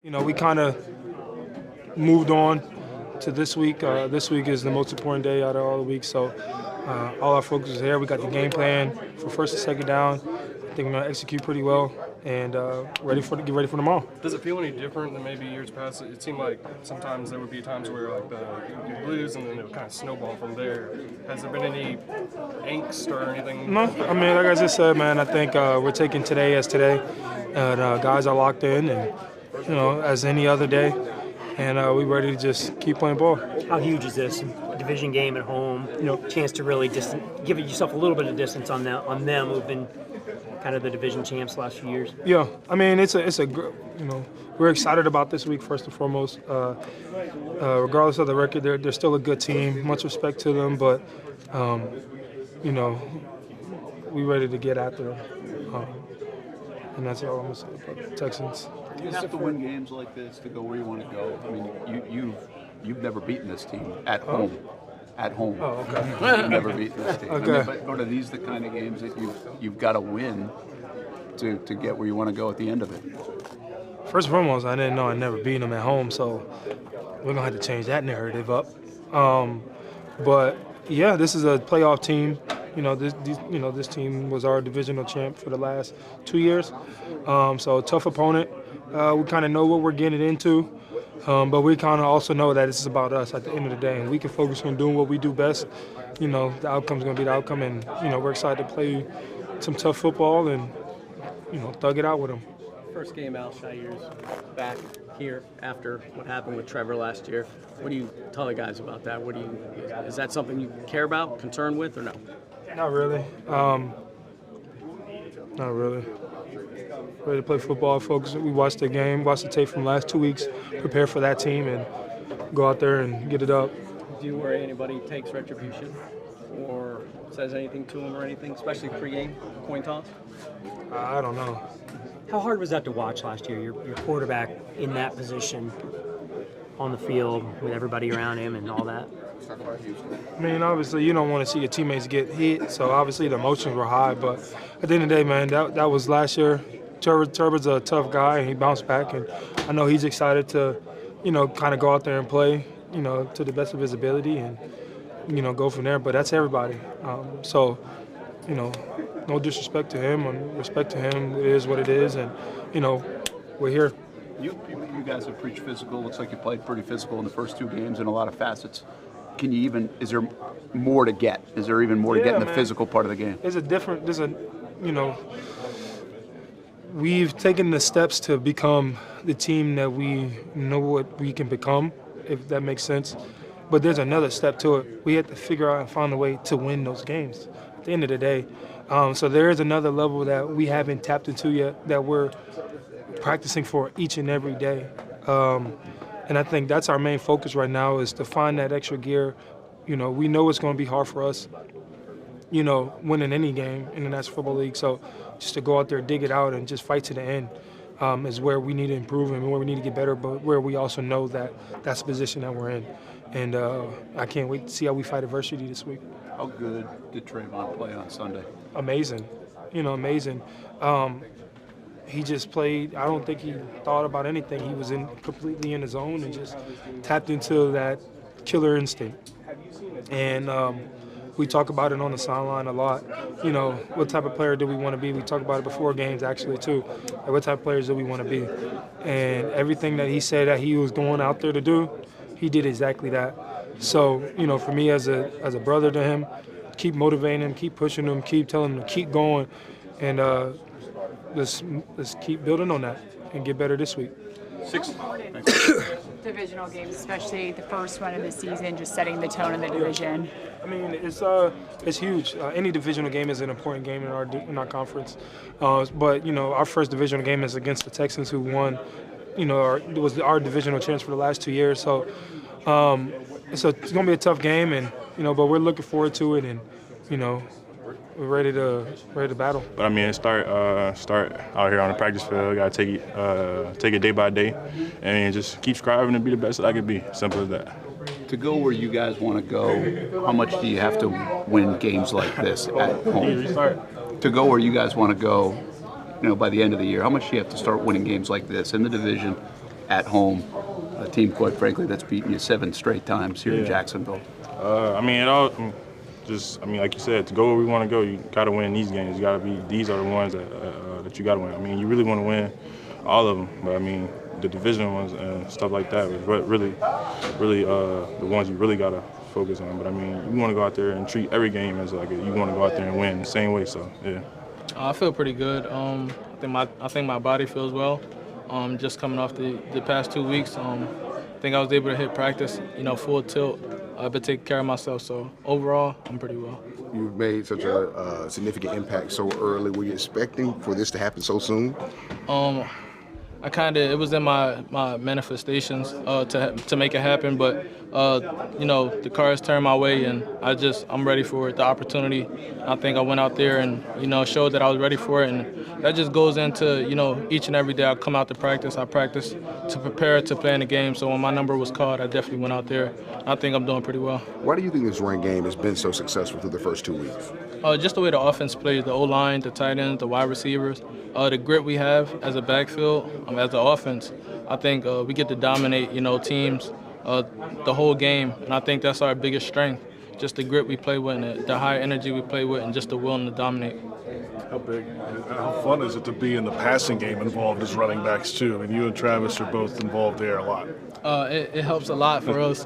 We kind of moved on to this week. This week is the most important day out of all the weeks, so all our focus is here. We got the game plan for first and second down. I think we're going to execute pretty well and get ready for tomorrow. Does it feel any different than maybe years past? It seemed like sometimes there would be times where you lose and then it would kind of snowball from there. Has there been any angst or anything? No, I mean, like I just said, man, I think we're taking today as today, and guys are locked in, and as any other day, and we're ready to just keep playing ball. How huge is this? Division game at home, chance to really give yourself a little bit of distance on them who've been kind of the division champs last few years. Yeah, I mean it's a we're excited about this week first and foremost. Regardless of the record, they're still a good team. Much respect to them, but we ready to get after them, and that's all I'm gonna say about the Texans. You have to win games like this to go where you want to go. I mean, you've never beaten this team at home. At home. Oh, okay. You've never beaten this team. Okay. I mean, but are these the kind of games that you've got to win to get where you want to go at the end of it? First and foremost, I didn't know I'd never beaten them at home, so we're gonna have to change that narrative up. But yeah, this is a playoff team. This team was our divisional champ for the last 2 years. So tough opponent. We kind of know what we're getting into, but we kind of also know that this is about us at the end of the day, and we can focus on doing what we do best. The outcome's going to be the outcome, and we're excited to play some tough football and thug it out with them. First game Al Shirer's back here after what happened with Trevor last year. What do you tell the guys about that? Is that something you care about, concerned with, or no? Not really. Not really. Ready to play football, folks. We watched the game, watched the tape from the last 2 weeks, prepare for that team, and go out there and get it up. Do you worry anybody takes retribution or says anything to them or anything, especially pregame, coin toss? I don't know. How hard was that to watch last year? Your quarterback in that position on the field with everybody around him and all that? I mean, obviously, you don't want to see your teammates get hit, so obviously the emotions were high. But at the end of the day, man, that was last year. Turber's a tough guy, and he bounced back. And I know he's excited to, kind of go out there and play, to the best of his ability and, go from there. But that's everybody. No disrespect to him and respect to him. It is what it is, and, we're here. You guys have preached physical. Looks like you played pretty physical in the first 2 games in a lot of facets. Is there more to get? Is there even more to get in the physical part of the game? We've taken the steps to become the team that we know what we can become, if that makes sense. But there's another step to it. We have to figure out and find a way to win those games at the end of the day. So there is another level that we haven't tapped into yet that we're practicing for each and every day. And I think that's our main focus right now is to find that extra gear. We know it's going to be hard for us, winning any game in the National Football League. So just to go out there, dig it out, and just fight to the end is where we need to improve and where we need to get better, but where we also know that that's the position that we're in. And I can't wait to see how we fight adversity this week. How good did Trayvon play on Sunday? Amazing. Amazing. He just played. I don't think he thought about anything. He was completely in his zone and just tapped into that killer instinct. And we talk about it on the sideline a lot. What type of player do we want to be? We talk about it before games, actually, too. Like, what type of players do we want to be? And everything that he said that he was going out there to do, he did exactly that. So, for me as a brother to him, keep motivating him, keep pushing him, keep telling him to keep going, and let's keep building on that and get better this week. Divisional games, especially the first one of the season, just setting the tone in the division. I mean, it's huge. Any divisional game is an important game in our conference. But our first divisional game is against the Texans, who won. Was our divisional champs for the last 2 years. So it's going to be a tough game, and but we're looking forward to it, and we're ready to battle. But I mean, start out here on the practice field. Got to take it day by day, and just keep striving to be the best that I can be. Simple as that. To go where you guys want to go, how much do you have to win games like this at home? To go where you guys want to go, by the end of the year, how much do you have to start winning games like this in the division at home, a team, quite frankly, that's beaten you 7 straight times here in Jacksonville? I mean, like you said, to go where we want to go, you got to win these games. These are the ones that you got to win. I mean, you really want to win all of them, but I mean, the division ones and stuff like that was really the ones you really got to focus on. But I mean, you want to go out there and treat every game as like you want to go out there and win the same way. So yeah. I feel pretty good. I think my body feels well. Just coming off the past 2 weeks, I think I was able to hit practice, full tilt. I've been taking care of myself, so overall, I'm pretty well. You've made such a significant impact so early. Were you expecting for this to happen so soon? It was in my manifestations to make it happen, but the cards turned my way, and I'm ready for it, the opportunity. I think I went out there and showed that I was ready for it, and that just goes into each and every day I come out to practice. I practice to prepare to play in the game. So when my number was called, I definitely went out there. I think I'm doing pretty well. Why do you think this run game has been so successful through the first 2 weeks? Just the way the offense plays, the O-line, the tight ends, the wide receivers, the grit we have as a backfield, as the offense. I think we get to dominate, teams the whole game, and I think that's our biggest strength. Just the grit we play with, and the high energy we play with, and just the willing to dominate. How fun is it to be in the passing game involved as running backs too? I mean, you and Travis are both involved there a lot. It helps a lot for us.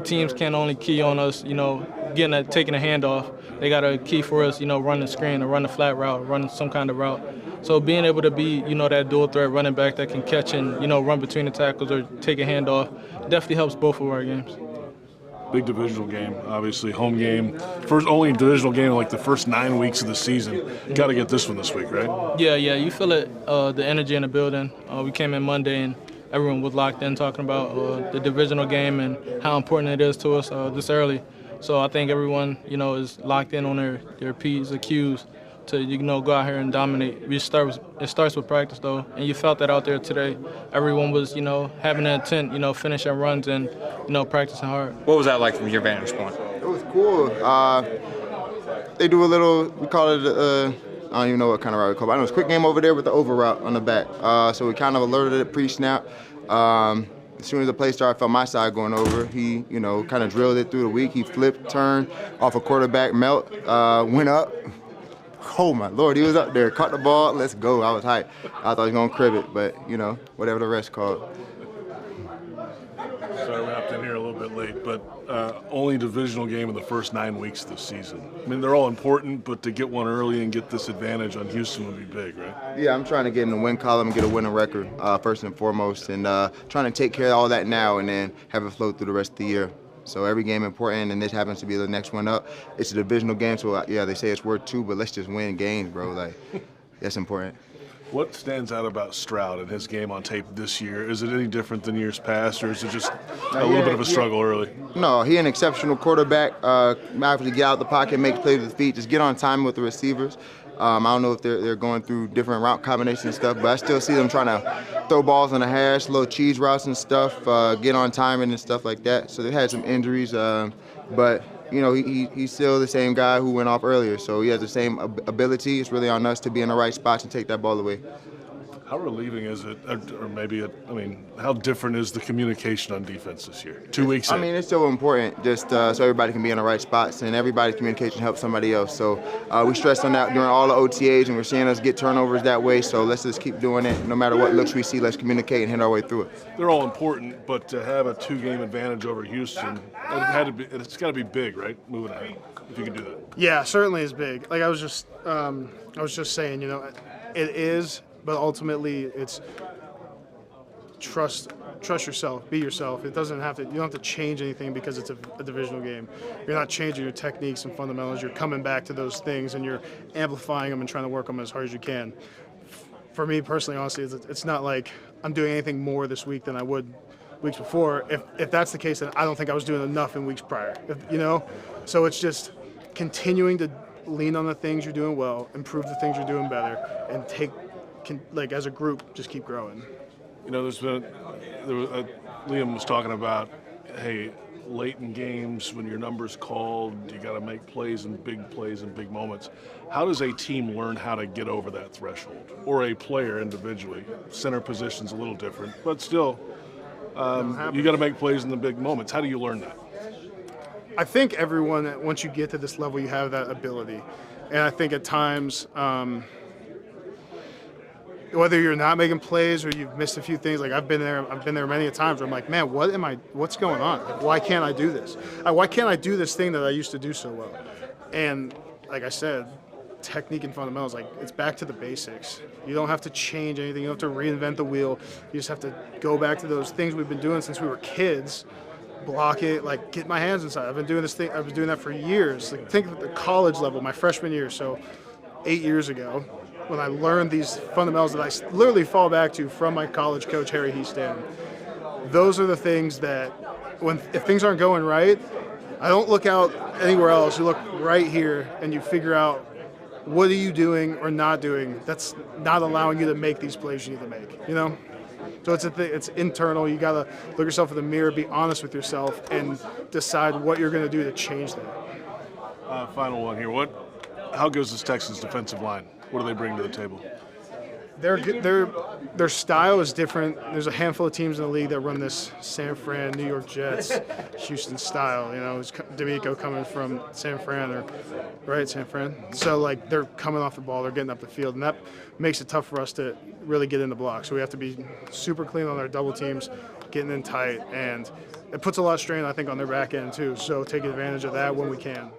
Teams can't only key on us, taking a handoff. They got to key for us, run the screen or run the flat route, run some kind of route. So being able to be, that dual threat running back that can catch and, run between the tackles or take a handoff definitely helps both of our games. Big divisional game, obviously home game. Only divisional game in like the first 9 weeks of the season. You got to get this one this week, right? Yeah, you feel it, the energy in the building. We came in Monday and everyone was locked in talking about the divisional game and how important it is to us this early. So I think everyone, is locked in on their P's and Q's to, go out here and dominate. It starts with practice, though, and you felt that out there today. Everyone was, having an intent, finishing runs and, practicing hard. What was that like from your vantage point? It was cool. They do a little, we call it, I don't even know what kind of route we call it. I know it's a quick game over there with the over route on the back. So we kind of alerted it pre-snap. As soon as the play started, I felt my side going over. He, kind of drilled it through the week. He flipped, turned off a quarterback melt, went up. Oh my Lord, he was up there, caught the ball, let's go. I was hyped. I thought he was gonna crib it, but whatever the rest called. So I wrapped in here a little bit late, but only divisional game in the first 9 weeks of the season. I mean, they're all important, but to get one early and get this advantage on Houston would be big, right? Yeah, I'm trying to get in the win column and get a winning record first and foremost, and trying to take care of all that now and then have it flow through the rest of the year. So every game important, and this happens to be the next one up. It's a divisional game, so yeah, they say it's worth 2, but let's just win games, bro. Like, that's important. What stands out about Stroud and his game on tape this year? Is it any different than years past, or is it just a little bit of a struggle early? No, he an exceptional quarterback. Actually get out the pocket, make plays with his feet, just get on time with the receivers. I don't know if they're going through different route combinations and stuff, but I still see them trying to throw balls on the hash, little cheese routes and stuff, get on timing and stuff like that. So they had some injuries, but he's still the same guy who went off earlier. So he has the same ability. It's really on us to be in the right spots and take that ball away. How relieving is it, or maybe how different is the communication on defense this year? 2 weeks in. I mean, it's so important just so everybody can be in the right spots, and everybody's communication helps somebody else. So we stressed on that during all the OTAs, and we're seeing us get turnovers that way. So let's just keep doing it. No matter what looks we see, let's communicate and hit our way through it. They're all important, but to have a 2-game advantage over Houston, it's got to be big, right? Moving ahead, if you can do that. Yeah, certainly is big. Like I was just saying, it is. But ultimately, it's trust yourself, be yourself. You don't have to change anything because it's a divisional game. You're not changing your techniques and fundamentals. You're coming back to those things and you're amplifying them and trying to work them as hard as you can. For me personally, honestly, it's not like I'm doing anything more this week than I would weeks before. If that's the case, then I don't think I was doing enough in weeks prior. So it's just continuing to lean on the things you're doing well, improve the things you're doing better, and as a group, just keep growing. Liam was talking about, hey, late in games when your number's called, you got to make plays and big moments. How does a team learn how to get over that threshold? Or a player individually? Center position's a little different, but still, you got to make plays in the big moments. How do you learn that? I think everyone, once you get to this level, you have that ability. And I think at times, whether you're not making plays or you've missed a few things, like I've been there many a times where I'm like, man, what's going on? Like, why can't I do this? Why can't I do this thing that I used to do so well? And like I said, technique and fundamentals, like it's back to the basics. You don't have to change anything. You don't have to reinvent the wheel. You just have to go back to those things we've been doing since we were kids. Block it, like get my hands inside. I've been doing this thing. I was doing that for years. Like think of the college level, my freshman year, so 8 years ago, when I learned these fundamentals that I literally fall back to from my college coach, Harry Heaston. Those are the things that, if things aren't going right, I don't look out anywhere else. You look right here and you figure out what are you doing or not doing that's not allowing you to make these plays you need to make, you know? So it's internal. You got to look yourself in the mirror, be honest with yourself, and decide what you're going to do to change that. Final one here. How goes this Texans defensive line? What do they bring to the table? Their style is different. There's a handful of teams in the league that run this San Fran, New York Jets, Houston style. You know, it's D'Amico coming from San Fran, San Fran. So like they're coming off the ball, they're getting up the field, and that makes it tough for us to really get in the block. So we have to be super clean on our double teams, getting in tight, and it puts a lot of strain, I think, on their back end too. So take advantage of that when we can.